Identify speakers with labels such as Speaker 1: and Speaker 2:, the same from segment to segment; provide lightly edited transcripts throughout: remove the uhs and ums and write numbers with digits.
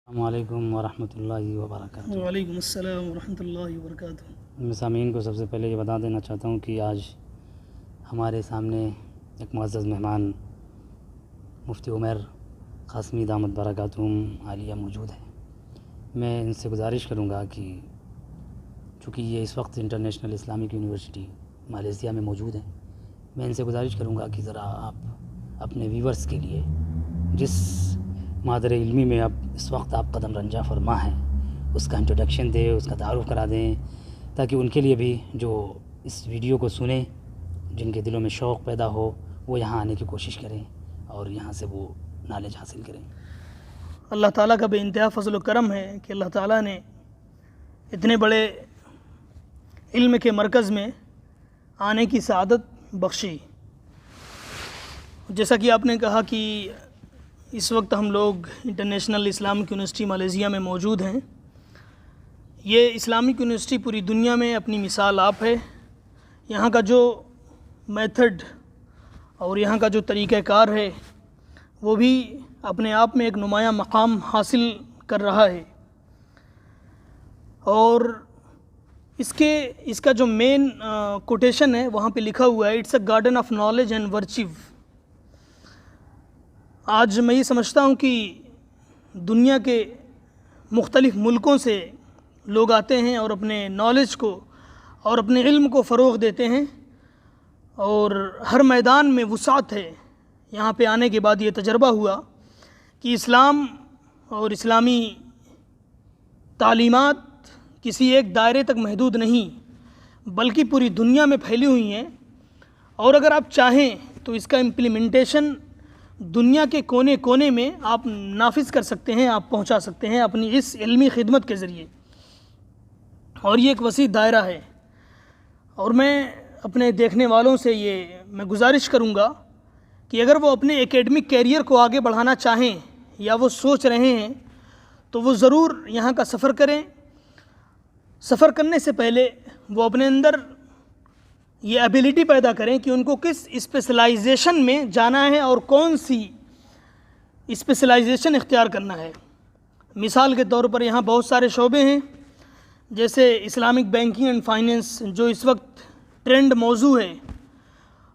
Speaker 1: السلام علیکم ورحمۃ اللہ وبرکاتہ۔
Speaker 2: وعلیکم السلام ورحمۃ اللہ وبرکاتہ۔
Speaker 1: سامعین کو سب سے پہلے یہ بتا دینا چاہتا ہوں کہ آج ہمارے سامنے ایک معزز مہمان مفتی عمیر قاسمی دامت برکاتہم عالیہ موجود ہے۔ میں ان سے گزارش کروں گا کہ چونکہ یہ اس وقت انٹرنیشنل اسلامک یونیورسٹی مالیشیا میں موجود ہے، میں ان سے گزارش کروں گا کہ ذرا آپ اپنے ویورز کے لیے جس مادر علمی میں اب اس وقت آپ قدم رنجہ فرما ہیں اس کا انٹروڈکشن دیں، اس کا تعارف کرا دیں، تاکہ ان کے لیے بھی جو اس ویڈیو کو سنیں، جن کے دلوں میں شوق پیدا ہو، وہ یہاں آنے کی کوشش کریں اور یہاں سے وہ نالج حاصل کریں۔
Speaker 2: اللہ تعالیٰ کا بے انتہا فضل و کرم ہے کہ اللہ تعالیٰ نے اتنے بڑے علم کے مرکز میں آنے کی سعادت بخشی۔ جیسا کہ آپ نے کہا کہ اس وقت ہم لوگ انٹرنیشنل اسلامک یونیورسٹی مالیشیا میں موجود ہیں۔ یہ اسلامک یونیورسٹی پوری دنیا میں اپنی مثال آپ ہے۔ یہاں کا جو میتھڈ اور یہاں کا جو طریقہ کار ہے وہ بھی اپنے آپ میں ایک نمایاں مقام حاصل کر رہا ہے، اور اس کا جو مین کوٹیشن ہے وہاں پہ لکھا ہوا ہے، it's a garden of knowledge and virtue. آج میں یہ سمجھتا ہوں کہ دنیا کے مختلف ملکوں سے لوگ آتے ہیں اور اپنے نالج کو اور اپنے علم کو فروغ دیتے ہیں، اور ہر میدان میں وسعت ہے۔ یہاں پہ آنے کے بعد یہ تجربہ ہوا کہ اسلام اور اسلامی تعلیمات کسی ایک دائرے تک محدود نہیں بلکہ پوری دنیا میں پھیلی ہوئی ہیں، اور اگر آپ چاہیں تو اس کا امپلیمنٹیشن دنیا کے کونے کونے میں آپ نافذ کر سکتے ہیں، آپ پہنچا سکتے ہیں اپنی اس علمی خدمت کے ذریعے، اور یہ ایک وسیع دائرہ ہے۔ اور میں اپنے دیکھنے والوں سے میں گزارش کروں گا کہ اگر وہ اپنے ایکیڈمک کیریئر کو آگے بڑھانا چاہیں یا وہ سوچ رہے ہیں تو وہ ضرور یہاں کا سفر کریں۔ سفر کرنے سے پہلے وہ اپنے اندر یہ ایبیلٹی پیدا کریں کہ ان کو کس اسپیشلائزیشن میں جانا ہے اور کون سی اسپیشلائزیشن اختیار کرنا ہے۔ مثال کے طور پر یہاں بہت سارے شعبے ہیں، جیسے اسلامک بینکنگ اینڈ فائنینس جو اس وقت ٹرینڈ موضوع ہے،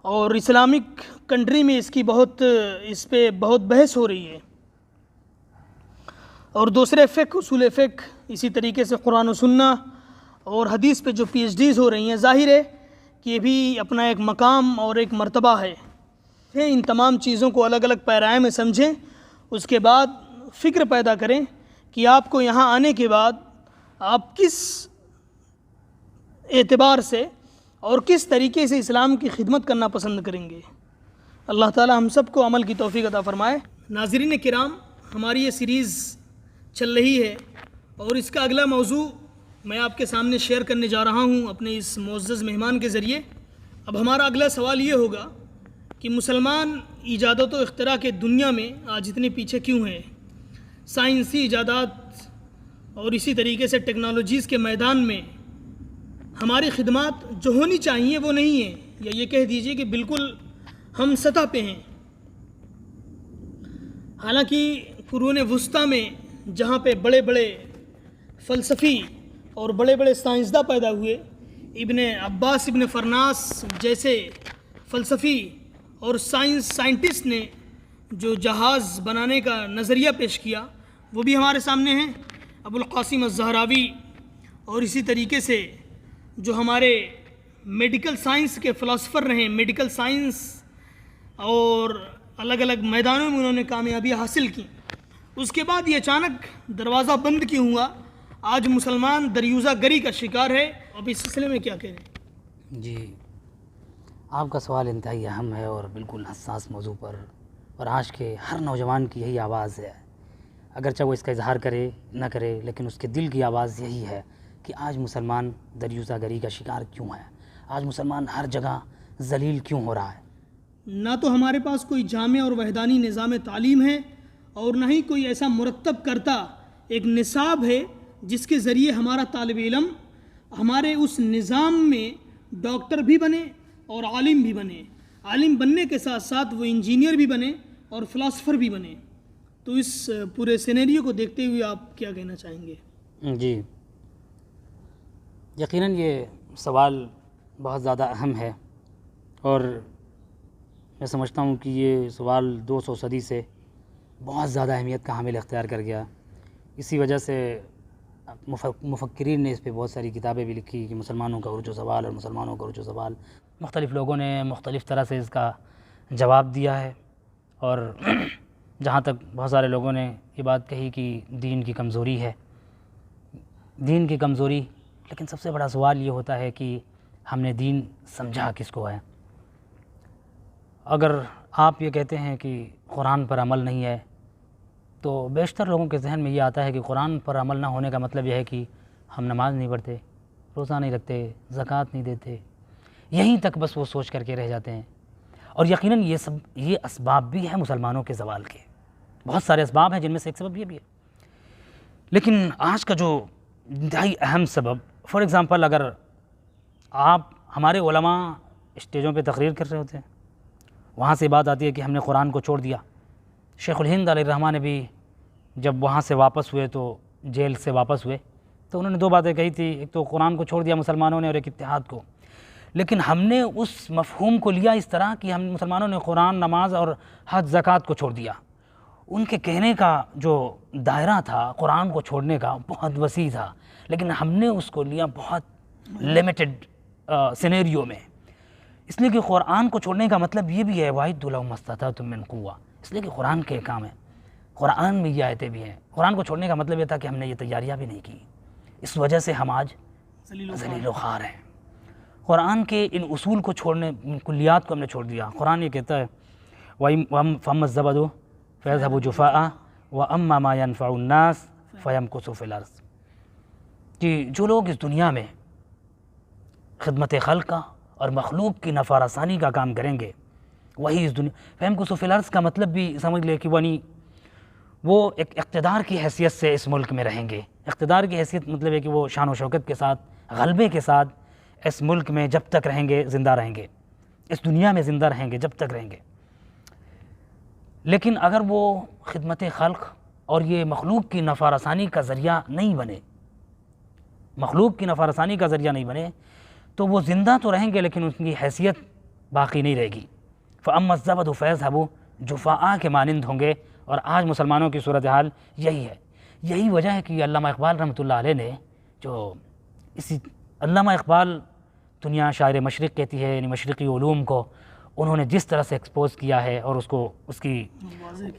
Speaker 2: اور اسلامک کنٹری میں اس پہ بہت بحث ہو رہی ہے، اور دوسرے فقہ، اصول فقہ، اسی طریقے سے قرآن و سنہ اور حدیث پہ جو پی ایچ ڈیز ہو رہی ہیں، ظاہر ہے کہ یہ بھی اپنا ایک مقام اور ایک مرتبہ ہے۔ ان تمام چیزوں کو الگ الگ پیرائے میں سمجھیں، اس کے بعد فکر پیدا کریں کہ آپ کو یہاں آنے کے بعد آپ کس اعتبار سے اور کس طریقے سے اسلام کی خدمت کرنا پسند کریں گے۔ اللہ تعالی ہم سب کو عمل کی توفیق عطا فرمائے۔ ناظرین کرام، ہماری یہ سیریز چل رہی ہے، اور اس کا اگلا موضوع میں آپ کے سامنے شیئر کرنے جا رہا ہوں اپنے اس معزز مہمان کے ذریعے۔ اب ہمارا اگلا سوال یہ ہوگا کہ مسلمان ایجادات و اختراع کے دنیا میں آج اتنے پیچھے کیوں ہیں؟ سائنسی ایجادات اور اسی طریقے سے ٹیکنالوجیز کے میدان میں ہماری خدمات جو ہونی چاہیے وہ نہیں ہیں، یا یہ کہہ دیجئے کہ بالکل ہم سطح پہ ہیں۔ حالانکہ قرون وسطیٰ میں جہاں پہ بڑے بڑے فلسفی اور بڑے بڑے سائنسداں پیدا ہوئے، ابن عباس ابن فرناس جیسے فلسفی اور سائنٹسٹ نے جو جہاز بنانے کا نظریہ پیش کیا وہ بھی ہمارے سامنے ہیں، ابو القاسم الزہراوی، اور اسی طریقے سے جو ہمارے میڈیکل سائنس کے فلاسفر رہے، میڈیکل سائنس اور الگ الگ میدانوں میں انہوں نے کامیابی حاصل کی۔ اس کے بعد یہ اچانک دروازہ بند کیوں ہوا؟ آج مسلمان دریوزہ گری کا شکار ہے۔ اب اس سلسلے میں کیا کہیں؟
Speaker 1: جی، آپ کا سوال انتہائی اہم ہے اور بالکل حساس موضوع پر، اور آج کے ہر نوجوان کی یہی آواز ہے، اگرچہ وہ اس کا اظہار کرے نہ کرے، لیکن اس کے دل کی آواز یہی ہے کہ آج مسلمان دریوزہ گری کا شکار کیوں ہے؟ آج مسلمان ہر جگہ ذلیل کیوں ہو رہا ہے؟
Speaker 2: نہ تو ہمارے پاس کوئی جامع اور وحدانی نظام تعلیم ہے، اور نہ ہی کوئی ایسا مرتب کرتا ایک نصاب ہے جس کے ذریعے ہمارا طالب علم ہمارے اس نظام میں ڈاکٹر بھی بنے اور عالم بھی بنے، عالم بننے کے ساتھ ساتھ وہ انجینئر بھی بنے اور فلاسفر بھی بنے۔ تو اس پورے سینیریو کو دیکھتے ہوئے آپ کیا کہنا چاہیں گے؟
Speaker 1: جی، یقیناً یہ سوال بہت زیادہ اہم ہے، اور میں سمجھتا ہوں کہ یہ سوال 200 صدی سے بہت زیادہ اہمیت کا حامل اختیار کر گیا۔ اسی وجہ سے مفکرین نے اس پہ بہت ساری کتابیں بھی لکھی کہ مسلمانوں کا عروج و زوال اور مسلمانوں کا عروج و زوال۔ مختلف لوگوں نے مختلف طرح سے اس کا جواب دیا ہے، اور جہاں تک بہت سارے لوگوں نے یہ بات کہی کہ دین کی کمزوری ہے، دین کی کمزوری، لیکن سب سے بڑا سوال یہ ہوتا ہے کہ ہم نے دین سمجھا کس کو ہے۔ اگر آپ یہ کہتے ہیں کہ قرآن پر عمل نہیں ہے، تو بیشتر لوگوں کے ذہن میں یہ آتا ہے کہ قرآن پر عمل نہ ہونے کا مطلب یہ ہے کہ ہم نماز نہیں پڑھتے، روزہ نہیں رکھتے، زکوٰۃ نہیں دیتے، یہیں تک بس وہ سوچ کر کے رہ جاتے ہیں۔ اور یقیناً یہ اسباب بھی ہیں مسلمانوں کے زوال کے، بہت سارے اسباب ہیں جن میں سے ایک سبب یہ بھی ہے۔ لیکن آج کا جو انتہائی اہم سبب، فار ایگزامپل اگر آپ ہمارے علماء اسٹیجوں پہ تقریر کر رہے ہوتے ہیں، وہاں سے بات آتی ہے کہ ہم نے قرآن کو چھوڑ دیا۔ شیخ الہند علیہ الرحمٰ نے بھی جب وہاں سے واپس ہوئے، تو جیل سے واپس ہوئے، تو انہوں نے دو باتیں کہی تھی، ایک تو قرآن کو چھوڑ دیا مسلمانوں نے، اور ایک اتحاد کو۔ لیکن ہم نے اس مفہوم کو لیا اس طرح کہ ہم مسلمانوں نے قرآن، نماز اور حج، زکوٰۃ کو چھوڑ دیا۔ ان کے کہنے کا جو دائرہ تھا قرآن کو چھوڑنے کا بہت وسیع تھا، لیکن ہم نے اس کو لیا بہت لمیٹڈ سینیریو میں، اس لیے کہ قرآن کو چھوڑنے کا مطلب یہ بھی ہے وَأَعِدُّوا لَهُم مَّا اسْتَطَعْتُم مِّن قُوَّةٍ، اس لیے کہ قرآن کے کام ہیں، قرآن میں یہ آیتیں بھی ہیں۔ قرآن کو چھوڑنے کا مطلب یہ تھا کہ ہم نے یہ تیاریاں بھی نہیں کی، اس وجہ سے ہم آج ذلیل و خوار ہیں۔ قرآن کے ان اصول کو چھوڑنے، ان کلیات کو ہم نے چھوڑ دیا۔ قرآن یہ کہتا ہے فَأَمَّا الزَّبَدُ فَيَذْهَبُ جُفَاءً وَأَمَّا مَا يَنفَعُ النَّاسَ فَيَمْكُثُ فِي الْأَرْضِ، کہ جو لوگ اس دنیا میں خدمت خلق کا اور مخلوق کی نفع رسانی کا کام کریں گے، وہی اس دنیا فَيَمْكُثُ فِي الْأَرْضِ کا مطلب بھی سمجھ لے کہ وہ ایک اقتدار کی حیثیت سے اس ملک میں رہیں گے۔ اقتدار کی حیثیت مطلب ہے کہ وہ شان و شوکت کے ساتھ، غلبے کے ساتھ اس ملک میں جب تک رہیں گے زندہ رہیں گے، اس دنیا میں زندہ رہیں گے جب تک رہیں گے۔ لیکن اگر وہ خدمت خلق اور یہ مخلوق کی نفع رسانی کا ذریعہ نہیں بنے، مخلوق کی نفع رسانی کا ذریعہ نہیں بنے، تو وہ زندہ تو رہیں گے لیکن ان کی حیثیت باقی نہیں رہے گی۔ فَأَمَّا الزَّبَدُ فَيَذْهَبُ جُفَاءً کے مانند ہوں گے، اور آج مسلمانوں کی صورتحال یہی ہے۔ یہی وجہ ہے کہ علامہ اقبال رحمۃ اللہ علیہ نے علامہ اقبال دنیا شاعر مشرق کہتی ہے، یعنی مشرقی علوم کو انہوں نے جس طرح سے ایکسپوز کیا ہے اور اس کی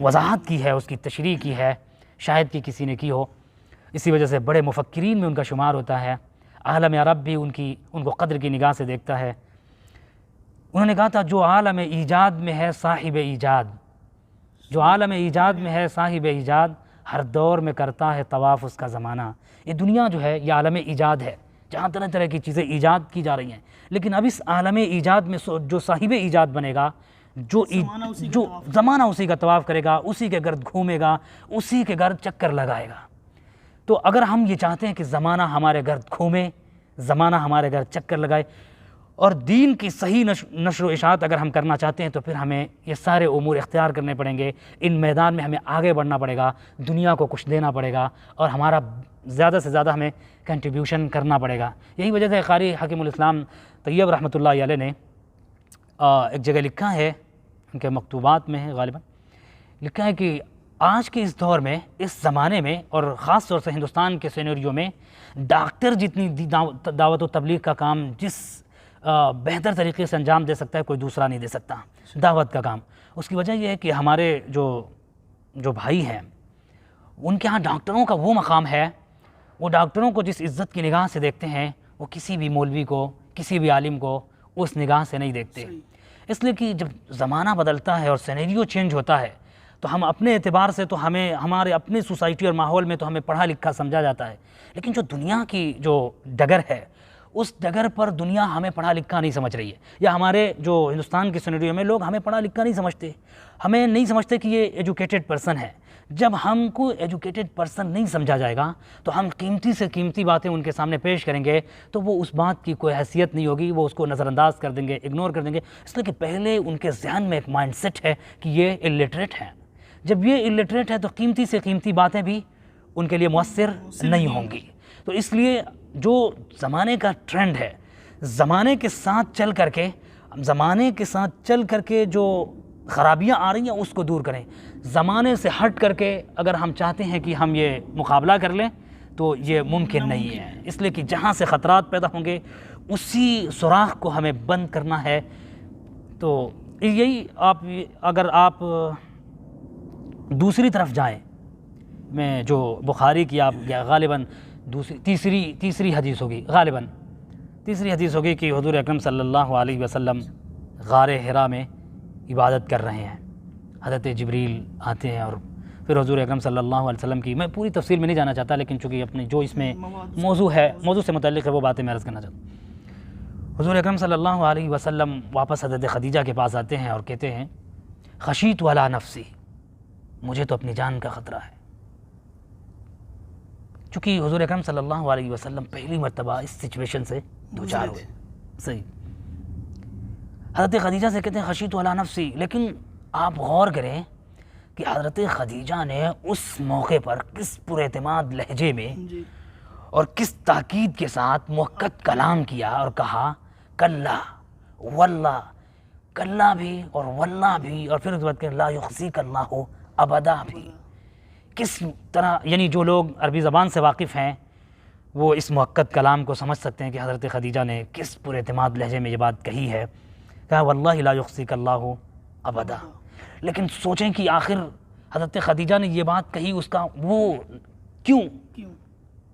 Speaker 1: وضاحت کی ہے، اس کی تشریح کی ہے، شاید کہ کسی نے کی ہو۔ اسی وجہ سے بڑے مفکرین میں ان کا شمار ہوتا ہے، عالم عرب بھی ان کو قدر کی نگاہ سے دیکھتا ہے۔ انہوں نے کہا تھا جو عالم ایجاد میں ہے صاحب ایجاد، جو عالم ایجاد میں ہے صاحب ایجاد، ہر دور میں کرتا ہے طواف اس کا زمانہ۔ یہ دنیا جو ہے یہ عالم ایجاد ہے، جہاں طرح طرح کی چیزیں ایجاد کی جا رہی ہیں، لیکن اب اس عالم ایجاد میں جو صاحب ایجاد بنے گا، جو زمانہ اسی کا طواف کرے گا، اسی کے گرد گھومے گا، اسی کے گرد چکر لگائے گا۔ تو اگر ہم یہ چاہتے ہیں کہ زمانہ ہمارے گرد گھومے، زمانہ ہمارے گرد چکر لگائے، اور دین کی صحیح نشر و اشاعت اگر ہم کرنا چاہتے ہیں، تو پھر ہمیں یہ سارے امور اختیار کرنے پڑیں گے۔ ان میدان میں ہمیں آگے بڑھنا پڑے گا، دنیا کو کچھ دینا پڑے گا، اور ہمارا زیادہ سے زیادہ ہمیں کنٹریبیوشن کرنا پڑے گا۔ یہی وجہ سے قاری حکیم الاسلام طیب رحمۃ اللہ علیہ نے ایک جگہ لکھا ہے، ان کے مکتوبات میں ہے غالباً، لکھا ہے کہ آج کے اس دور میں، اس زمانے میں، اور خاص طور سے ہندوستان کے سینیریو میں، ڈاکٹر جتنی دعوت و تبلیغ کا کام جس بہتر طریقے سے انجام دے سکتا ہے، کوئی دوسرا نہیں دے سکتا دعوت کا کام۔ اس کی وجہ یہ ہے کہ ہمارے جو بھائی ہیں، ان کے ہاں ڈاکٹروں کا وہ مقام ہے، وہ ڈاکٹروں کو جس عزت کی نگاہ سے دیکھتے ہیں، وہ کسی بھی مولوی کو، کسی بھی عالم کو اس نگاہ سے نہیں دیکھتے۔ اس لیے کہ جب زمانہ بدلتا ہے اور سینیریو چینج ہوتا ہے، تو ہم اپنے اعتبار سے تو ہمارے اپنے سوسائٹی اور ماحول میں تو ہمیں پڑھا لکھا سمجھا جاتا ہے، لیکن جو دنیا کی جو ڈگر ہے، اس ڈگر پر دنیا ہمیں پڑھا لکھا نہیں سمجھ رہی ہے، یا ہمارے جو ہندوستان کے سینیریو میں لوگ ہمیں پڑھا لکھا نہیں سمجھتے، ہمیں نہیں سمجھتے کہ یہ ایجوکیٹڈ پرسن ہے۔ جب ہم کو ایجوکیٹڈ پرسن نہیں سمجھا جائے گا، تو ہم قیمتی سے قیمتی باتیں ان کے سامنے پیش کریں گے، تو وہ اس بات کی کوئی حیثیت نہیں ہوگی، وہ اس کو نظر انداز کر دیں گے، اگنور کر دیں گے، اس لیے کہ پہلے ان کے ذہن میں ایک مائنڈ سیٹ ہے کہ یہ الٹریٹ ہیں،
Speaker 3: جب یہ الٹریٹ ہے تو قیمتی سے قیمتی باتیں بھی ان کے لیے مؤثر نہیں ہوں گی. تو اس لیے جو زمانے کا ٹرینڈ ہے، زمانے کے ساتھ چل کر کے جو خرابیاں آ رہی ہیں اس کو دور کریں. زمانے سے ہٹ کر کے اگر ہم چاہتے ہیں کہ ہم یہ مقابلہ کر لیں تو یہ ممکن نہیں ہے، اس لیے کہ جہاں سے خطرات پیدا ہوں گے اسی سوراخ کو ہمیں بند کرنا ہے. تو یہی اگر آپ دوسری طرف جائیں، میں جو بخاری کی آپ غالباً تیسری حدیث ہوگی کہ حضور اکرم صلی اللہ علیہ وسلم غار حرا میں عبادت کر رہے ہیں. حضرت جبریل آتے ہیں اور پھر حضور اکرم صلی اللہ علیہ وسلم کی، میں پوری تفصیل میں نہیں جانا چاہتا لیکن چونکہ اپنی جو اس میں موضوع سے متعلق ہے وہ باتیں میں عرض کرنا چاہتا ہوں. حضور اکرم صلی اللہ علیہ وسلم واپس حضرت خدیجہ کے پاس آتے ہیں اور کہتے ہیں خشیت علی نفسی، مجھے تو اپنی جان کا خطرہ ہے. چونکہ حضور اکرم صلی اللہ علیہ وسلم پہلی مرتبہ اس سچویشن سے دوچار ہوئے. صحیح. حضرت خدیجہ سے کہتے ہیں خشیت علی نفسی، لیکن آپ غور کریں کہ حضرت خدیجہ نے اس موقع پر کس پراعتماد لہجے میں اور کس تاکید کے ساتھ مؤکد کلام کیا اور کہا کلا واللہ، کلا بھی اور واللہ بھی، اور پھر اس کے بعد کہ لا یخزیک اللہ ابدا بھی. کس طرح، یعنی جو لوگ عربی زبان سے واقف ہیں وہ اس مؤکد کلام کو سمجھ سکتے ہیں کہ حضرت خدیجہ نے کس پراعتماد لہجے میں یہ بات کہی ہے. کہا واللہ لا یخزیک اللہ ابدا. لیکن سوچیں کہ آخر حضرت خدیجہ نے یہ بات کہی، اس کا وہ کیوں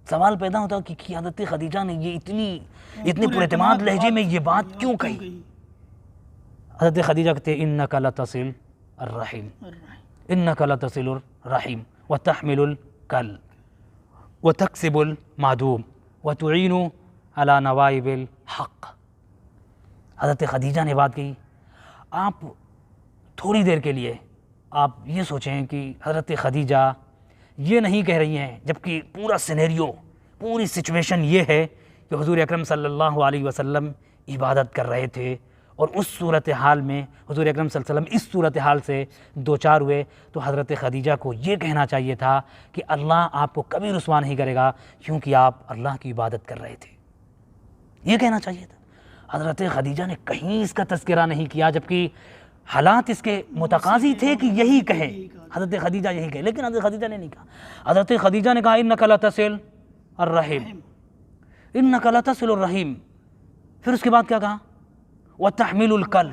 Speaker 3: سوال پیدا ہوتا کہ حضرت خدیجہ نے یہ اتنے پراعتماد لہجے میں یہ بات کیوں کہی. حضرت خدیجہ کہتے ہیں انک لتصل الرحیم، انک لتصل الرحیم وتحمل الکل وتکسب المعدوم وتعین علی نوائب الحق. حضرت خدیجہ نے بات کہی. آپ تھوڑی دیر کے لیے آپ یہ سوچیں کہ حضرت خدیجہ یہ نہیں کہہ رہی ہیں، جبکہ پورا سینیریو، پوری سچویشن یہ ہے کہ حضور اکرم صلی اللہ علیہ وسلم عبادت کر رہے تھے اور اس صورتحال میں حضور اکرم صلی اللہ علیہ وسلم اس صورتحال سے دوچار ہوئے. تو حضرت خدیجہ کو یہ کہنا چاہیے تھا کہ اللہ آپ کو کبھی رسوا نہیں کرے گا کیونکہ آپ اللہ کی عبادت کر رہے تھے، یہ کہنا چاہیے تھا. حضرت خدیجہ نے کہیں اس کا تذکرہ نہیں کیا، جبکہ حالات اس کے متقاضی تھے کہ یہی کہیں، حضرت خدیجہ یہی کہیں، لیکن حضرت خدیجہ نے نہیں کہا. حضرت خدیجہ نے کہا انک لتصل الرحیم، انک لتصل الرحیم. پھر اس کے بعد کیا کہا وتحمل الکل،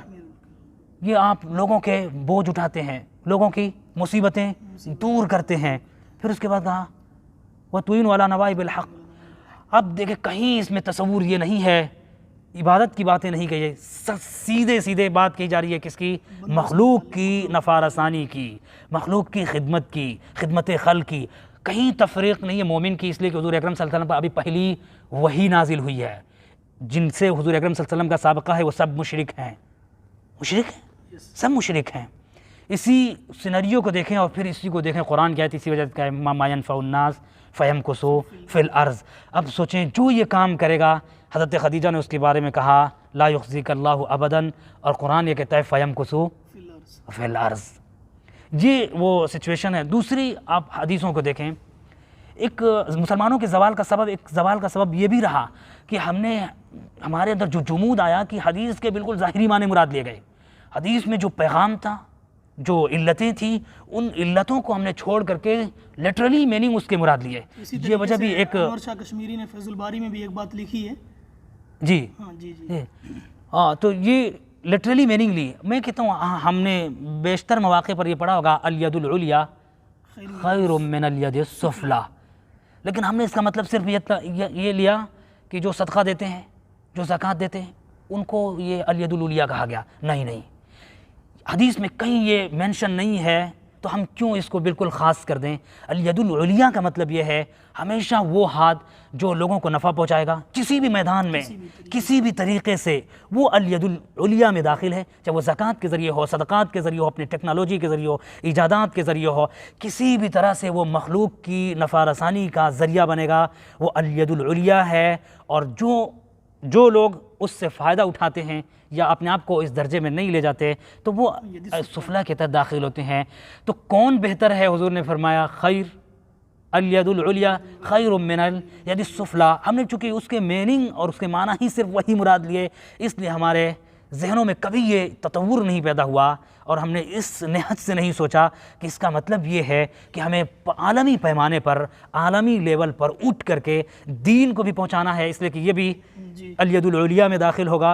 Speaker 3: یہ آپ لوگوں کے بوجھ اٹھاتے ہیں، لوگوں کی مصیبتیں دور کرتے ہیں. پھر اس کے بعد کہا وتعین علی نوائب الحق. اب دیکھیں کہیں اس میں تصور یہ نہیں ہے، عبادت کی باتیں نہیں کہی، سیدھے بات کہی جا رہی ہے کس کی؟ مخلوق کی نفع رسانی کی، مخلوق کی خدمت کی، خدمت خلق کی. کہیں تفریق نہیں ہے مومن کی، اس لیے کہ حضور اکرم صلی اللہ علیہ وسلم پر ابھی پہلی وحی نازل ہوئی ہے. جن سے حضور اکرم صلی اللہ علیہ وسلم کا سابقہ ہے وہ سب مشرک ہیں، سب مشرک ہیں. اسی سینریو کو دیکھیں اور پھر اسی کو دیکھیں، قرآن کی آیت اسی وجہ سے ما ينفع الناس فیمکثوا فی الارض. اب سوچیں جو یہ کام کرے گا، حضرت خدیجہ نے اس کے بارے میں کہا لا یخزیک اللہ ابدا، اور قرآن یہ کہتا ہے فیمکثوا فی الارض. یہ وہ سچویشن ہے. دوسری آپ حدیثوں کو دیکھیں، ایک مسلمانوں کے زوال کا سبب یہ بھی رہا کہ ہمارے اندر جو جمود آیا کہ حدیث کے بالکل ظاہری معنی مراد لیے گئے. حدیث میں جو پیغام تھا، جو علتیں تھیں، ان علتوں کو ہم نے چھوڑ کر کے لٹرلی میننگ اس کے مراد لیے. یہ وجہ بھی ایک
Speaker 2: انور شاہ کشمیری نے فیض الباری میں بھی ایک بات لکھی ہے.
Speaker 3: جی تو یہ لٹرلی میننگ لی. میں کہتا ہوں ہم نے بیشتر مواقع پر یہ پڑھا ہوگا الید العلیٰ خیر من الید السفلیٰ، لیکن ہم نے اس کا مطلب صرف یہ لیا کہ جو صدقہ دیتے ہیں، جو زکوٰۃ دیتے ہیں، ان کو یہ الید العلیٰ کہا گیا. نہیں، حدیث میں کہیں یہ مینشن نہیں ہے تو ہم کیوں اس کو بالکل خاص کر دیں. الید العلیٰ کا مطلب یہ ہے ہمیشہ وہ ہاتھ جو لوگوں کو نفع پہنچائے گا کسی بھی میدان میں، کسی بھی طریقے سے، وہ الید العلیٰ میں داخل ہے. چاہے وہ زکوٰۃ کے ذریعے ہو، صدقات کے ذریعے ہو، اپنی ٹیکنالوجی کے ذریعے ہو، ایجادات کے ذریعے ہو، کسی بھی طرح سے وہ مخلوق کی نفع رسانی کا ذریعہ بنے گا، وہ الید العلیٰ ہے. اور جو جو لوگ اس سے فائدہ اٹھاتے ہیں یا اپنے آپ کو اس درجے میں نہیں لے جاتے تو وہ سفلا کے تحت داخل ہوتے ہیں. تو کون بہتر ہے؟ حضور نے فرمایا خیر الید العلیا خیر من الید السفلا. ہم نے چونکہ اس کے میننگ اور اس کے معنی ہی صرف وہی مراد لیے، اس لیے ہمارے ذہنوں میں کبھی یہ تصور نہیں پیدا ہوا اور ہم نے اس نہج سے نہیں سوچا کہ اس کا مطلب یہ ہے کہ ہمیں عالمی پیمانے پر، عالمی لیول پر اٹھ کر کے دین کو بھی پہنچانا ہے، اس لیے کہ یہ بھی الید العلیا میں داخل ہوگا.